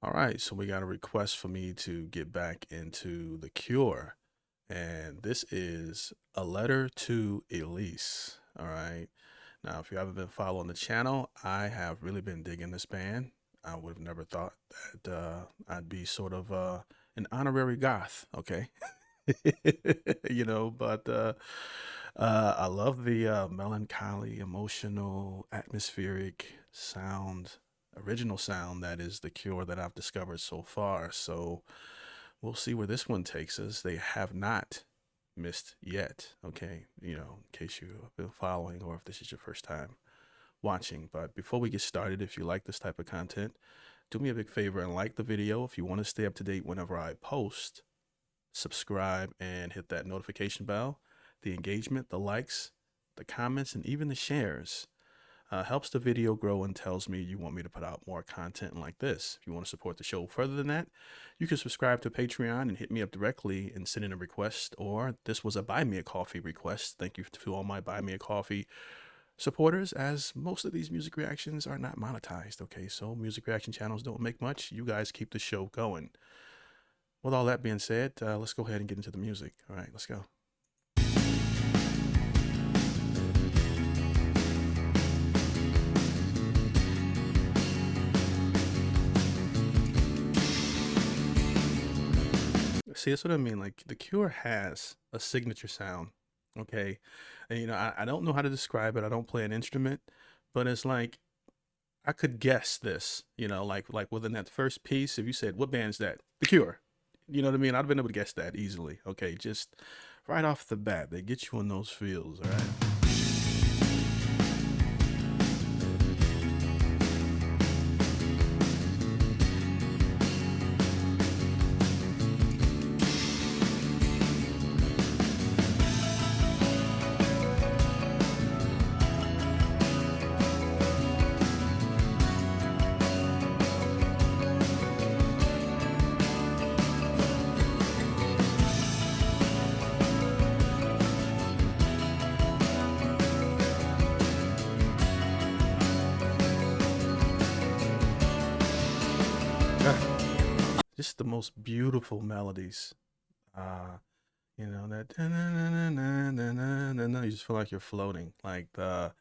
All right, so we got a request for me to get back into The Cure, and this is A Letter to Elise. All right. Now, if you haven't been following the channel, I have really been digging this band. I would have never thought that I'd be sort of an honorary goth, okay? But I love the melancholy, emotional, atmospheric sound, original sound that is The Cure that I've discovered so far. So we'll see where this one takes us. They have not missed yet, okay? In case you've been following or if this is your first time watching. But before we get started, if you like this type of content, do me a big favor and like the video. If you want to stay up to date whenever I post, subscribe and hit that notification bell. The engagement, the likes, the comments, and even the shares helps the video grow and tells me you want me to put out more content like this. If you want to support the show further than that, you can subscribe to Patreon and hit me up directly and send in a request, or this was a Buy Me a Coffee request. Thank you to all my Buy Me a Coffee supporters, as most of these music reactions are not monetized, okay? So music reaction channels don't make much. You guys keep the show going. With all that being said, let's go ahead and get into the music. All right, let's go. See, that's what I mean. Like, The Cure has a signature sound, okay? And, I don't know how to describe it. I don't play an instrument, but it's like I could guess this, like within that first piece, if you said, what band's that? The Cure. You know what I mean? I'd have been able to guess that easily. Okay, just right off the bat, they get you in those feels, all right? Just the most beautiful melodies. That you just feel like you're floating. Like the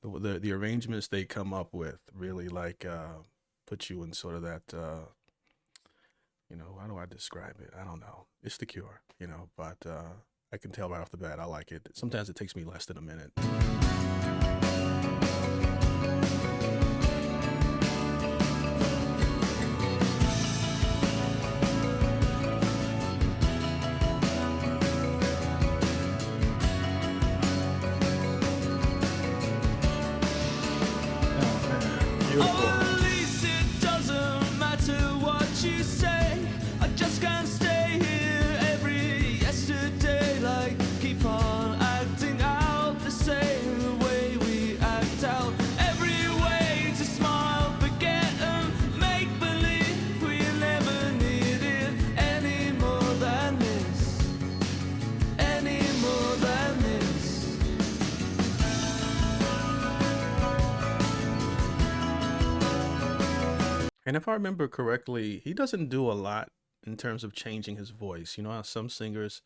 arrangements they come up with really like put you in sort of that how do I describe it? I don't know. It's The Cure, but I can tell right off the bat I like it. Sometimes it takes me less than a minute. Beautiful. Oh, Elise, it doesn't matter what you say. I just can't stay here every yesterday. Like, keep on acting out the same way we act out. Every way to smile, forget and make believe we never needed any more than this. Any more than this. And if I remember correctly, he doesn't do a lot in terms of changing his voice. You know how some singers,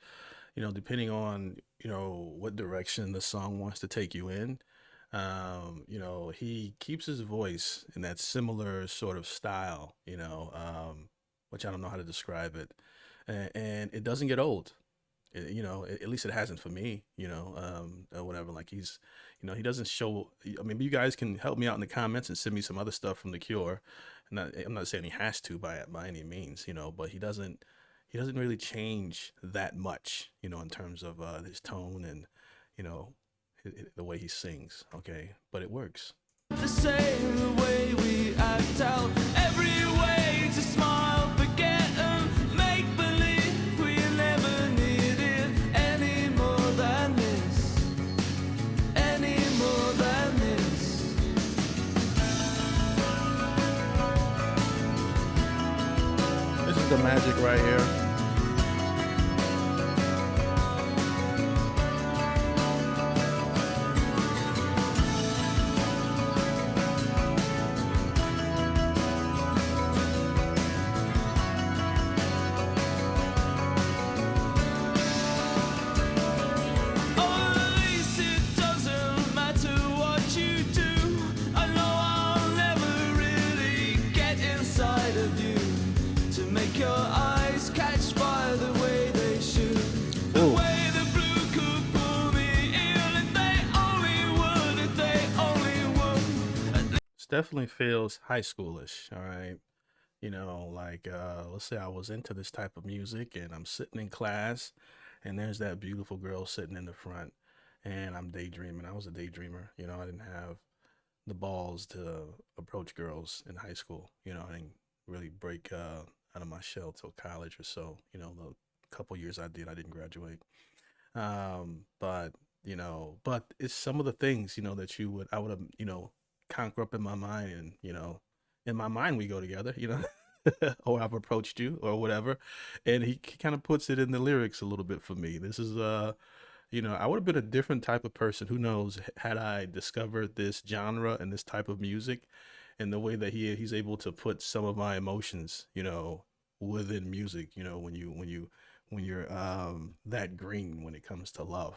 depending on, what direction the song wants to take you in, he keeps his voice in that similar sort of style, which I don't know how to describe it. And it doesn't get old. At least it hasn't for me, or whatever. Like he doesn't show. I mean, you guys can help me out in the comments and send me some other stuff from The Cure. I'm not saying he has to by any means, but he doesn't really change that much, in terms of his tone and, the way he sings. Okay, but it works. The same way we act out. Every way to smile, forget and make believe we never needed any more than this. Any more than this. This is the magic right here. definitely feels high schoolish. All right. Like let's say I was into this type of music and I'm sitting in class and there's that beautiful girl sitting in the front and I'm daydreaming. I was a daydreamer. I didn't have the balls to approach girls in high school. I didn't really break out of my shell till college or so. The couple years I did, I didn't graduate. But it's some of the things, that I would have, conquer up in my mind and, in my mind we go together, or I've approached you or whatever. And he kind of puts it in the lyrics a little bit for me. This is I would have been a different type of person. Who knows? Had I discovered this genre and this type of music, and the way that he's able to put some of my emotions, within music. When you're that green when it comes to love.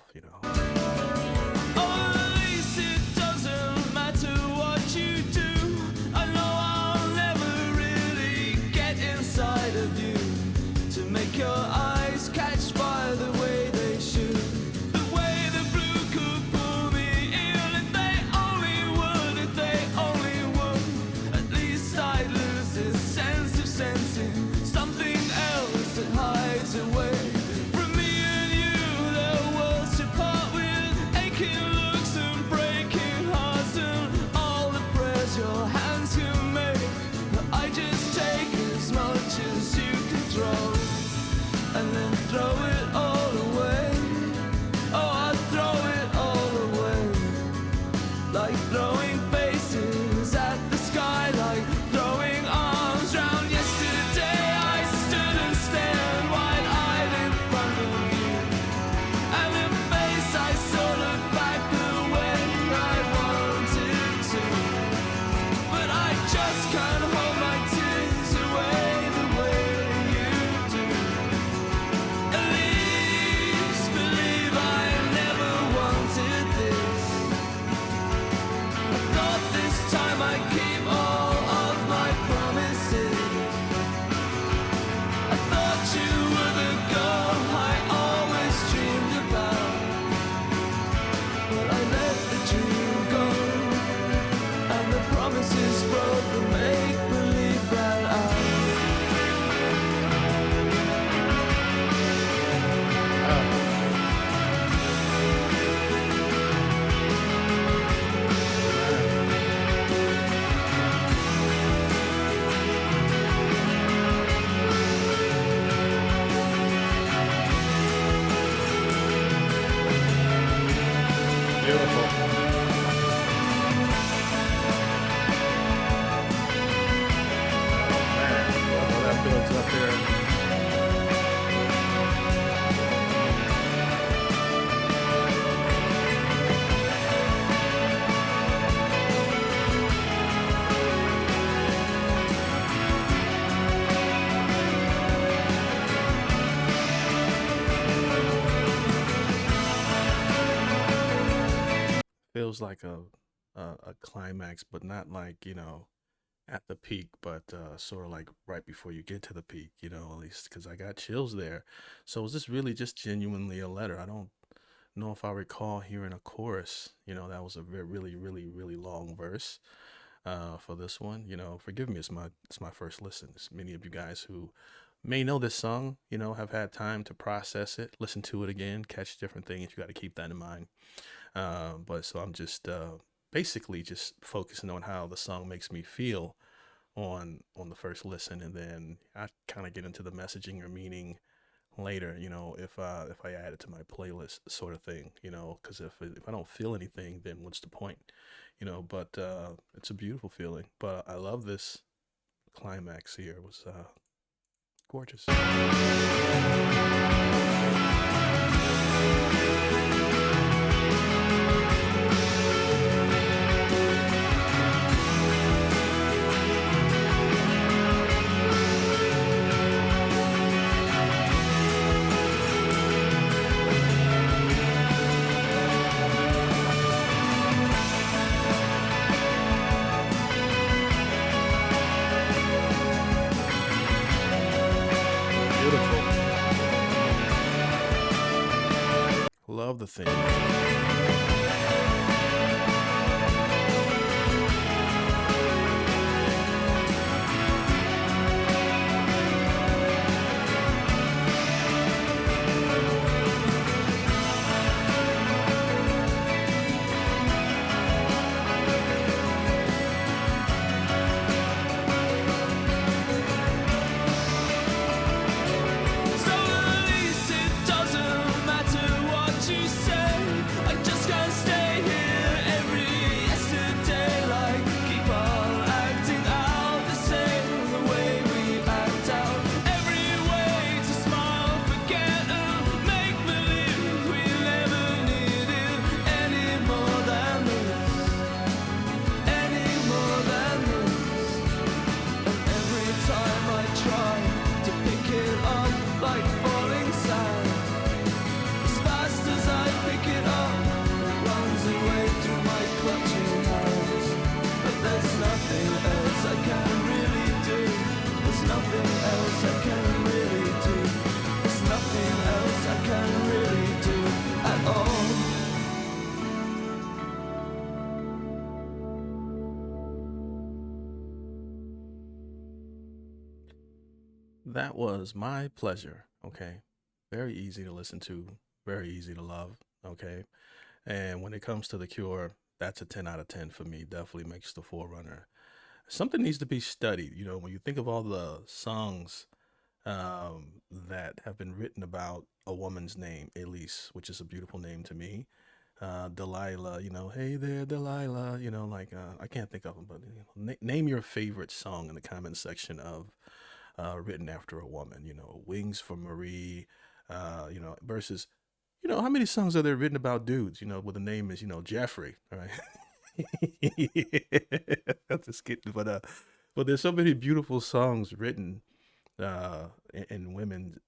Oh, Elise, it doesn't matter what you do. I know I'll never really get inside of you to make your eyes catch fire the way they should. The way the blue could pull me in if they only would, if they only would. At least I'd lose this sense of sensing something else that hides away. And then throw it all away. Oh, I throw it all away. Like throwing faces at the sky, like throwing arms round yesterday. I stood and stared wide-eyed in front of you, and in face I saw looked back the way I wanted to. But I just can't hold my tears away the way you do. Elise, believe I never wanted this. I thought this time I'd keep all of my promises. I thought you were the girl I always dreamed about. But I let the dream go, and the promises broke, the make-believe ran out. Beautiful. Man, all that builds up there. Feels like a climax, but not like at the peak, but sort of like right before you get to the peak, at least because I got chills there. So is this really just genuinely a letter? I don't know if I recall hearing a chorus. That was a really, really, really long verse for this one. Forgive me, it's my first listen. As many of you guys who may know this song, have had time to process it, listen to it again, catch different things. You got to keep that in mind. But so I'm just basically just focusing on how the song makes me feel on the first listen, and then I kind of get into the messaging or meaning later. If I add it to my playlist, sort of thing. Because if I don't feel anything, then what's the point? But it's a beautiful feeling. But I love this climax here. It was gorgeous. Beautiful. Love the theme. That was my pleasure. Okay. Very easy to listen to, very easy to love. Okay. And when it comes to The Cure, that's a 10 out of 10 for me. Definitely makes the forerunner. Something needs to be studied. You know, when you think of all the songs that have been written about a woman's name, Elise, which is a beautiful name to me. Delilah, hey there, Delilah, I can't think of them, but name your favorite song in the comment section of written after a woman, Wings for Marie, versus, how many songs are there written about dudes, where the name is, Jeffrey, all right? That's just kidding, but there's so many beautiful songs written in women,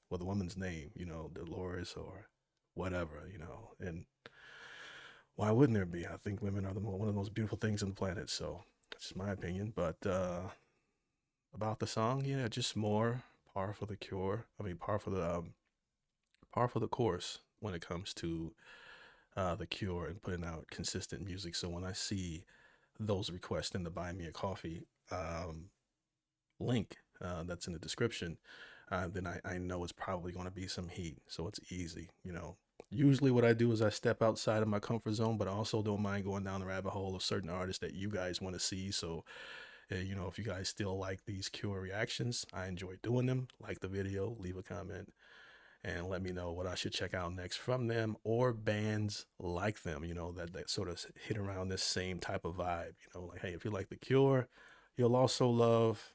with a woman's name, Dolores or whatever, and why wouldn't there be? I think women are one of the most beautiful things on the planet. So that's just my opinion. But about the song, yeah, just more par for the cure. I mean, par for the course when it comes to the Cure and putting out consistent music. So when I see those requests in the Buy Me a Coffee link that's in the description, then I know it's probably going to be some heat. So it's easy, Usually, what I do is I step outside of my comfort zone, but I also don't mind going down the rabbit hole of certain artists that you guys want to see. So, if you guys still like these Cure reactions, I enjoy doing them. Like the video, leave a comment, and let me know what I should check out next from them or bands like them, that sort of hit around this same type of vibe. Like, hey, if you like The Cure, you'll also love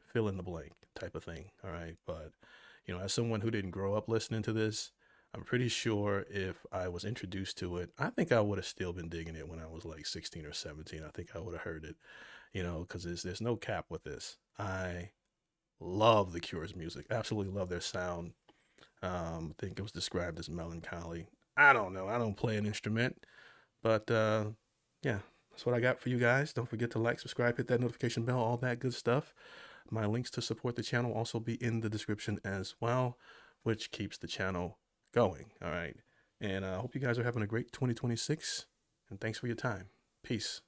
fill in the blank type of thing. All right. But, as someone who didn't grow up listening to this, I'm pretty sure if I was introduced to it, I think I would have still been digging it when I was like 16 or 17. I think I would have heard it, because there's no cap with this. I love The Cure's music, absolutely love their sound. I think it was described as melancholy. I don't know. I don't play an instrument, but yeah, that's what I got for you guys. Don't forget to like, subscribe, hit that notification bell, all that good stuff. My links to support the channel will also be in the description as well, which keeps the channel going. All right. And I hope you guys are having a great 2026. And thanks for your time. Peace.